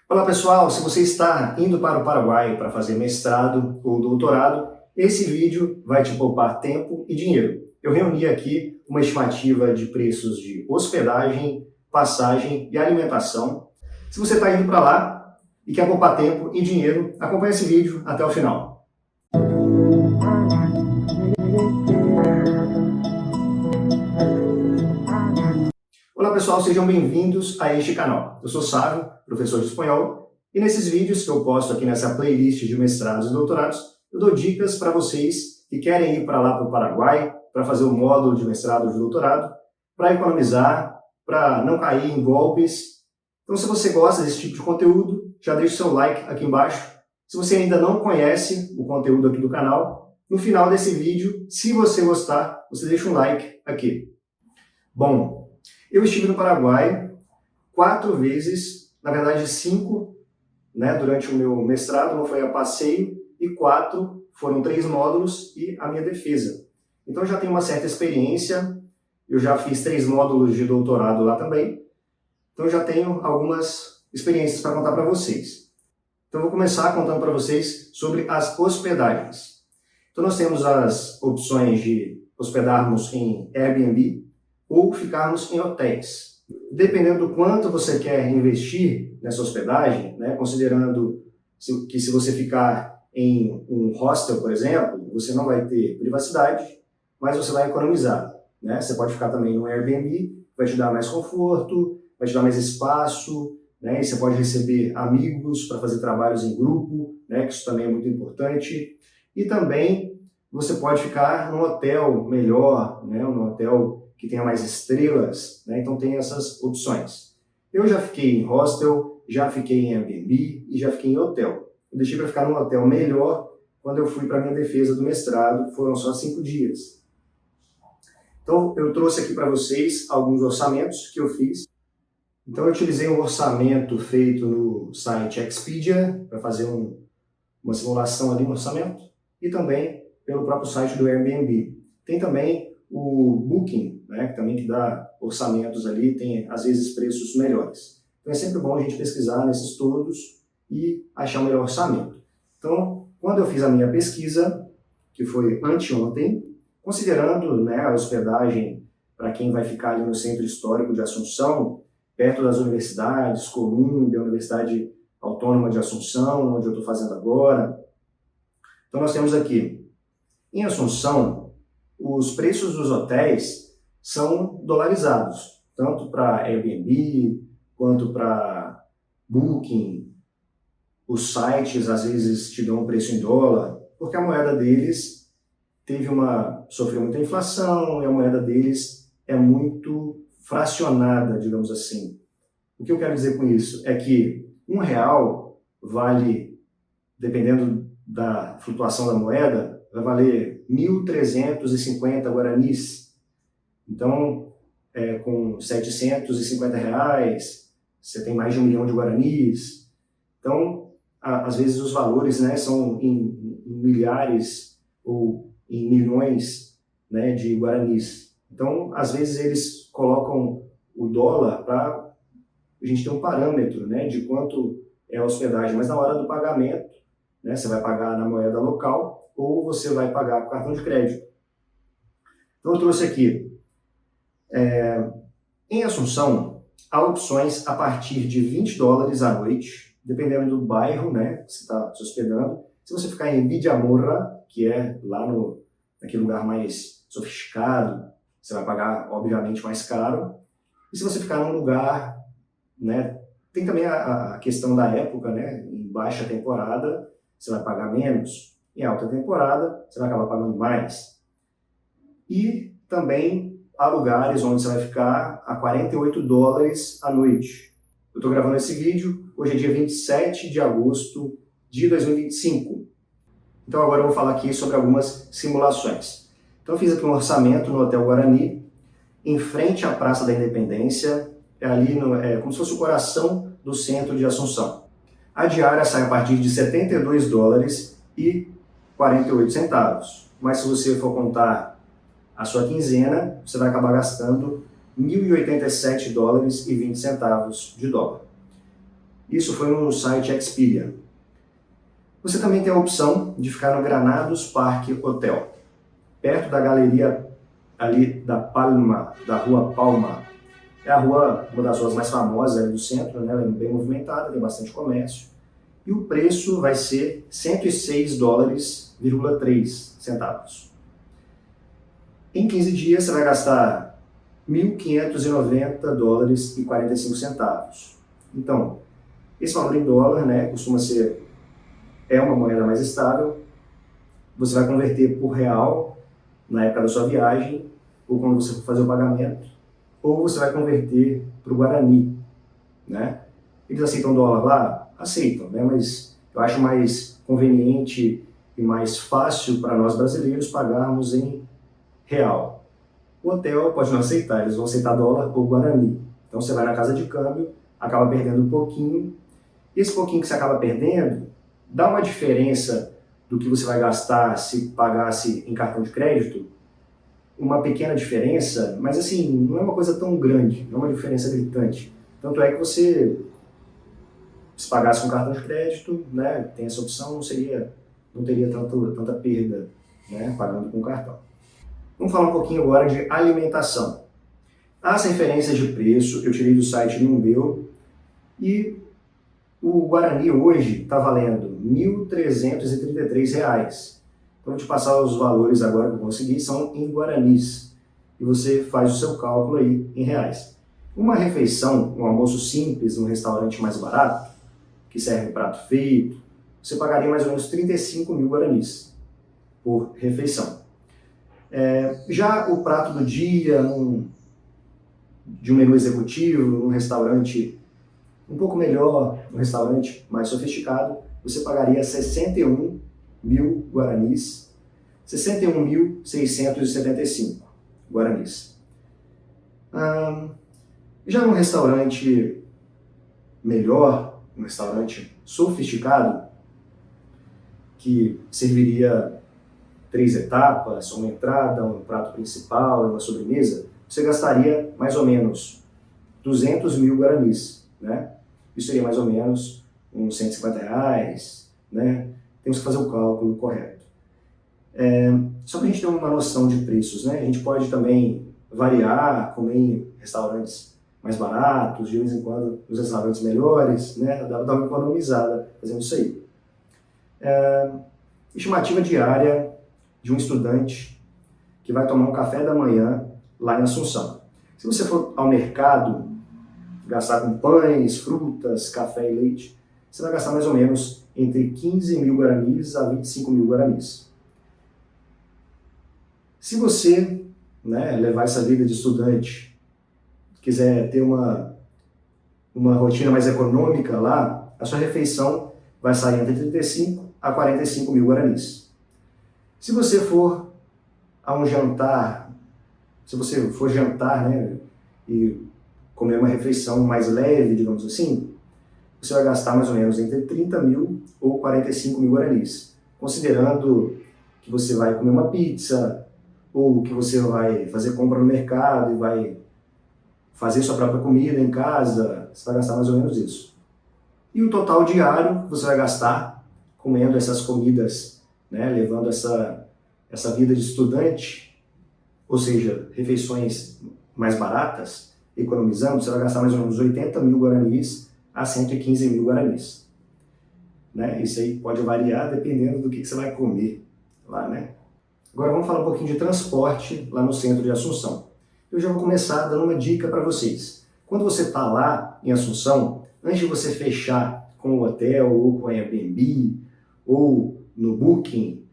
Olá pessoal, se você está indo para o Paraguai para fazer mestrado ou doutorado, esse vídeo vai te poupar tempo e dinheiro. Eu reuni aqui uma estimativa de preços de hospedagem, passagem e alimentação. Se você está indo para lá e quer poupar tempo e dinheiro, acompanhe esse vídeo até o final. Olá pessoal, sejam bem-vindos a este canal. Eu sou Sávio, professor de espanhol, e nesses vídeos que eu posto aqui nessa playlist de mestrados e doutorados, eu dou dicas para vocês que querem ir para lá para o Paraguai, para fazer o módulo de mestrado ou de doutorado, para economizar, para não cair em golpes. Então, se você gosta desse tipo de conteúdo, já deixa o seu like aqui embaixo. Se você ainda não conhece o conteúdo aqui do canal, no final desse vídeo, se você gostar, você deixa um like aqui. Bom, eu estive no Paraguai 4 vezes, na verdade 5, durante o meu mestrado, não foi a passeio, e 4 foram 3 módulos e a minha defesa. Então eu já tenho uma certa experiência, eu já fiz 3 módulos de doutorado lá também, então eu já tenho algumas experiências para contar para vocês. Então eu vou começar contando para vocês sobre as hospedagens. Então nós temos as opções de hospedarmos em Airbnb ou ficarmos em hotéis. Dependendo do quanto você quer investir nessa hospedagem, considerando que se você ficar em um hostel, por exemplo, você não vai ter privacidade, mas você vai economizar. Você pode ficar também no Airbnb, vai te dar mais conforto, vai te dar mais espaço, e você pode receber amigos para fazer trabalhos em grupo, que isso também é muito importante. E também você pode ficar num hotel melhor, num hotel que tenha mais estrelas, então tem essas opções. Eu já fiquei em hostel, já fiquei em Airbnb e já fiquei em hotel. Eu deixei para ficar num hotel melhor quando eu fui para a minha defesa do mestrado, foram só 5 dias. Então eu trouxe aqui para vocês alguns orçamentos que eu fiz. Então eu utilizei um orçamento feito no site Expedia para fazer uma simulação ali no orçamento e também pelo próprio site do Airbnb. Tem também o Booking, que também dá orçamentos ali, tem às vezes preços melhores. Então é sempre bom a gente pesquisar nesses todos e achar o melhor orçamento. Então, quando eu fiz a minha pesquisa, que foi anteontem, considerando a hospedagem para quem vai ficar ali no Centro Histórico de Assunção, perto das universidades, Colômbia, Universidade Autônoma de Assunção, onde eu estou fazendo agora. Então nós temos aqui, em Assunção, os preços dos hotéis são dolarizados, tanto para Airbnb quanto para Booking. Os sites às vezes te dão um preço em dólar, porque a moeda deles sofreu muita inflação e a moeda deles é muito fracionada, digamos assim. O que eu quero dizer com isso é que R$1 vale, dependendo da flutuação da moeda, vai valer 1.350 guaranis. Então, com R$750, você tem mais de 1 milhão de guaranis. Então, às vezes os valores são em milhares ou em milhões de guaranis. Então, às vezes eles colocam o dólar para a gente ter um parâmetro de quanto é a hospedagem, mas na hora do pagamento, você vai pagar na moeda local ou você vai pagar com cartão de crédito. Então eu trouxe aqui, em Assunção, há opções a partir de $20 à noite, dependendo do bairro que você está se hospedando. Se você ficar em Villamorra, que é lá naquele lugar mais sofisticado, você vai pagar, obviamente, mais caro. E se você ficar num lugar, tem também a questão da época, em baixa temporada, você vai pagar menos. Em alta temporada, você vai acabar pagando mais. E também há lugares onde você vai ficar a $48 à noite. Eu estou gravando esse vídeo, hoje é dia 27 de agosto de 2025. Então agora eu vou falar aqui sobre algumas simulações. Então eu fiz aqui um orçamento no Hotel Guarani, em frente à Praça da Independência, ali como se fosse o coração do centro de Assunção. A diária sai a partir de $72,48. Mas se você for contar a sua quinzena, você vai acabar gastando $1.087,20 de dólar. Isso foi no site Expedia. Você também tem a opção de ficar no Granados Park Hotel, perto da galeria ali da Palma, da Rua Palma. É a rua, uma das ruas mais famosas ali do centro, né? Ela é bem movimentada, tem bastante comércio. E o preço vai ser $106,3. Em 15 dias você vai gastar $1.590,45. Então, esse valor em dólar, né, costuma ser uma moeda mais estável. Você vai converter por real na época da sua viagem, ou quando você for fazer o pagamento, ou você vai converter para o Guarani, né? Eles aceitam dólar lá? Aceitam, né? Mas eu acho mais conveniente e mais fácil para nós brasileiros pagarmos em real. O hotel pode não aceitar, eles vão aceitar dólar ou Guarani. Então você vai na casa de câmbio, acaba perdendo um pouquinho. E esse pouquinho que você acaba perdendo, dá uma diferença do que você vai gastar se pagasse em cartão de crédito, uma pequena diferença, mas assim, não é uma coisa tão grande, não é uma diferença gritante. Tanto é que você, se pagasse com cartão de crédito, né, tem essa opção, não teria tanta perda, né, pagando com cartão. Vamos falar um pouquinho agora de alimentação. As referências de preço eu tirei do site Numbeo e o Guarani hoje está valendo R$ 1.333. Então, vou te passar os valores agora que eu consegui, são em guaranis. E você faz o seu cálculo aí em reais. Uma refeição, um almoço simples, num restaurante mais barato, que serve prato feito, você pagaria mais ou menos 35 mil guaranis por refeição. Já o prato do dia, de um menu executivo, num restaurante um pouco melhor, um restaurante mais sofisticado, você pagaria 61 mil guaranis, 61.675 guaranis. Já num restaurante melhor, um restaurante sofisticado, que serviria 3 etapas, uma entrada, um prato principal e uma sobremesa, você gastaria mais ou menos 200 mil guaranis, né? Isso seria mais ou menos uns R$150, né? Temos que fazer o cálculo correto. Só para a gente ter uma noção de preços, né? A gente pode também variar, comer em restaurantes mais baratos, de vez em quando nos restaurantes melhores, né? Dá uma economizada fazendo isso aí. Estimativa diária de um estudante que vai tomar um café da manhã lá em Assunção. Se você for ao mercado, gastar com pães, frutas, café e leite, você vai gastar mais ou menos entre 15 mil guaranis a 25 mil guaranis. Se você, né, levar essa vida de estudante, quiser ter uma rotina mais econômica lá, a sua refeição vai sair entre 35 a 45 mil guaranis. Se você for a um jantar, né, e comer uma refeição mais leve, digamos assim, você vai gastar mais ou menos entre 30 mil ou 45 mil guaranis, considerando que você vai comer uma pizza, ou que você vai fazer compra no mercado e vai fazer sua própria comida em casa, você vai gastar mais ou menos isso. E o total diário que você vai gastar comendo essas comidas, né, levando essa vida de estudante, ou seja, refeições mais baratas, economizando, você vai gastar mais ou menos 80 mil guaranis a 115 mil guaranis. Né? Isso aí pode variar dependendo do que você vai comer lá, né? Agora vamos falar um pouquinho de transporte lá no centro de Assunção. Eu já vou começar dando uma dica para vocês. Quando você está lá em Assunção, antes de você fechar com o hotel ou com a Airbnb ou no Booking,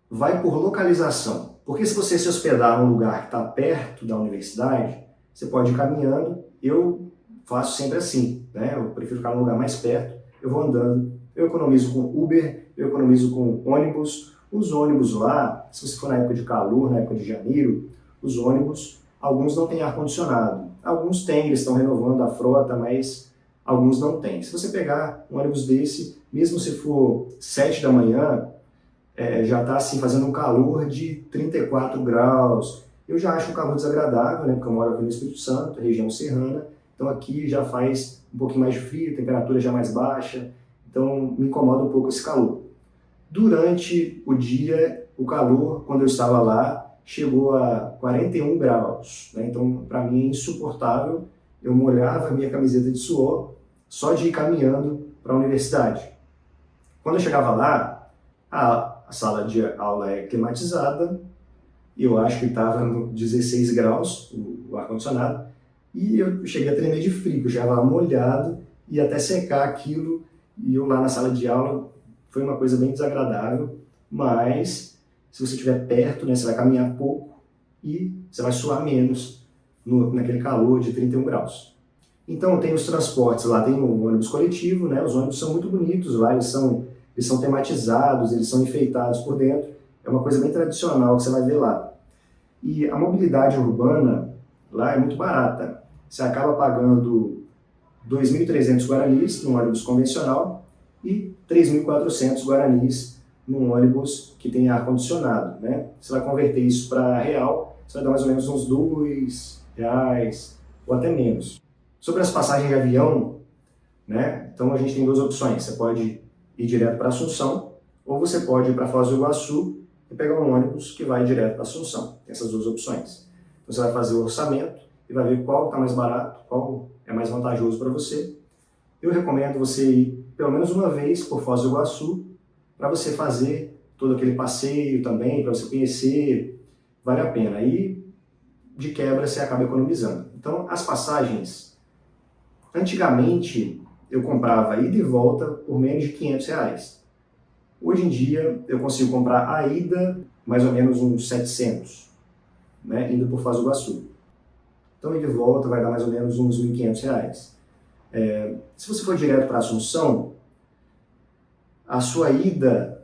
vai por localização. Porque se você se hospedar num lugar que está perto da universidade, você pode ir caminhando. Eu faço sempre assim, né? Eu prefiro ficar num lugar mais perto, eu vou andando, eu economizo com Uber, eu economizo com ônibus. Os ônibus lá, se você for na época de calor, na época de janeiro, os ônibus, alguns não têm ar-condicionado. Alguns têm, eles estão renovando a frota, mas alguns não têm. Se você pegar um ônibus desse, mesmo se for 7 da manhã, já está assim, fazendo um calor de 34 graus. Eu já acho um calor desagradável, né, porque eu moro aqui no Espírito Santo, região serrana, Então aqui já faz um pouquinho mais de frio, a temperatura já mais baixa, então me incomoda um pouco esse calor. Durante o dia, o calor, quando eu estava lá, chegou a 41 graus, né? Então para mim é insuportável, eu molhava a minha camiseta de suor só de ir caminhando para a universidade. Quando eu chegava lá, a sala de aula é climatizada, eu acho que estava no 16 graus, o ar-condicionado, e eu cheguei a tremer de frio, eu chegava molhado e até secar aquilo, e eu lá na sala de aula foi uma coisa bem desagradável, mas se você estiver perto, né, você vai caminhar pouco e você vai suar menos naquele calor de 31 graus. Então tem os transportes, lá tem o ônibus coletivo, né, os ônibus são muito bonitos lá, eles são tematizados, eles são enfeitados por dentro, é uma coisa bem tradicional que você vai ver lá. E a mobilidade urbana lá é muito barata. Você acaba pagando 2.300 guaranis num ônibus convencional e 3.400 guaranis num ônibus que tem ar-condicionado, né? Você vai converter isso para real, você vai dar mais ou menos uns R$2 ou até menos. Sobre as passagens de avião, né? Então a gente tem duas opções. Você pode ir direto para Assunção ou você pode ir para Foz do Iguaçu e pegar um ônibus que vai direto para Assunção. Tem essas duas opções. Então você vai fazer o orçamento e vai ver qual está mais barato, qual é mais vantajoso para você. Eu recomendo você ir pelo menos uma vez por Foz do Iguaçu para você fazer todo aquele passeio também, para você conhecer, vale a pena. E de quebra você acaba economizando. Então as passagens, antigamente eu comprava ida e volta por menos de R$500. Hoje em dia eu consigo comprar a ida mais ou menos uns 700, né, indo por Foz do Iguaçu. Então ida e volta vai dar mais ou menos uns R$1.500. Se você for direto para Assunção, a sua ida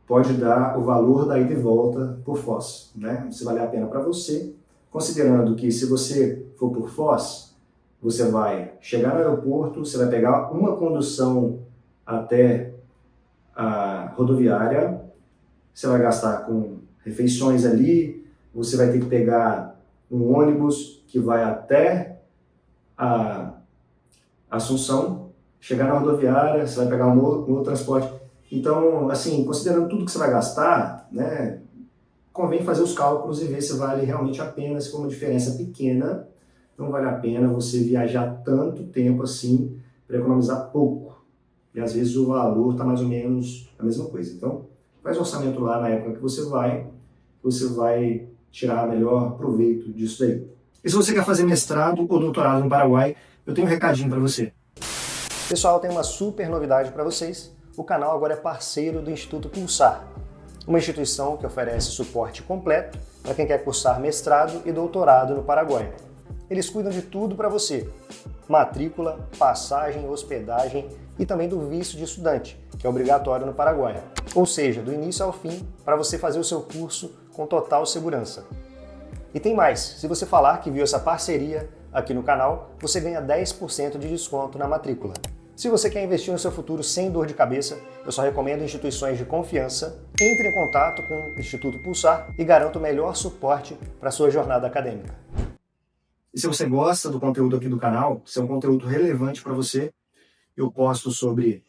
pode dar o valor da ida e volta por Foz, né? Se vale a pena para você, considerando que se você for por Foz, você vai chegar no aeroporto, você vai pegar uma condução até a rodoviária, você vai gastar com refeições ali, você vai ter que pegar um ônibus que vai até a Assunção, chegar na rodoviária, você vai pegar um outro transporte. Então, assim, considerando tudo que você vai gastar, né, convém fazer os cálculos e ver se vale realmente a pena, se for uma diferença pequena, não vale a pena você viajar tanto tempo assim para economizar pouco. E às vezes o valor está mais ou menos a mesma coisa. Então, faz um orçamento lá na época que você vai tirar melhor proveito disso daí. E se você quer fazer mestrado ou doutorado no Paraguai, eu tenho um recadinho para você. Pessoal, tem uma super novidade para vocês. O canal agora é parceiro do Instituto Pulsar, uma instituição que oferece suporte completo para quem quer cursar mestrado e doutorado no Paraguai. Eles cuidam de tudo para você: matrícula, passagem, hospedagem e também do visto de estudante, que é obrigatório no Paraguai. Ou seja, do início ao fim, para você fazer o seu curso com total segurança. E tem mais, se você falar que viu essa parceria aqui no canal, você ganha 10% de desconto na matrícula. Se você quer investir no seu futuro sem dor de cabeça, eu só recomendo instituições de confiança. Entre em contato com o Instituto Pulsar e garanta o melhor suporte para a sua jornada acadêmica. E se você gosta do conteúdo aqui do canal, se é um conteúdo relevante para você, eu posto sobre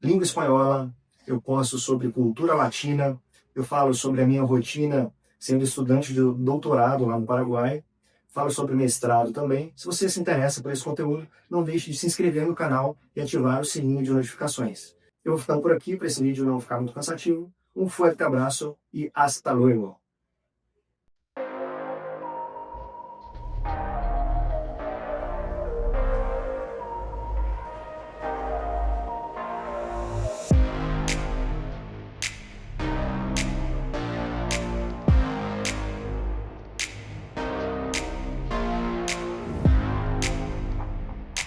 língua espanhola, eu posto sobre cultura latina, eu falo sobre a minha rotina sendo estudante de doutorado lá no Paraguai, falo sobre mestrado também. Se você se interessa por esse conteúdo, não deixe de se inscrever no canal e ativar o sininho de notificações. Eu vou ficando por aqui para esse vídeo não ficar muito cansativo. Um forte abraço e hasta luego!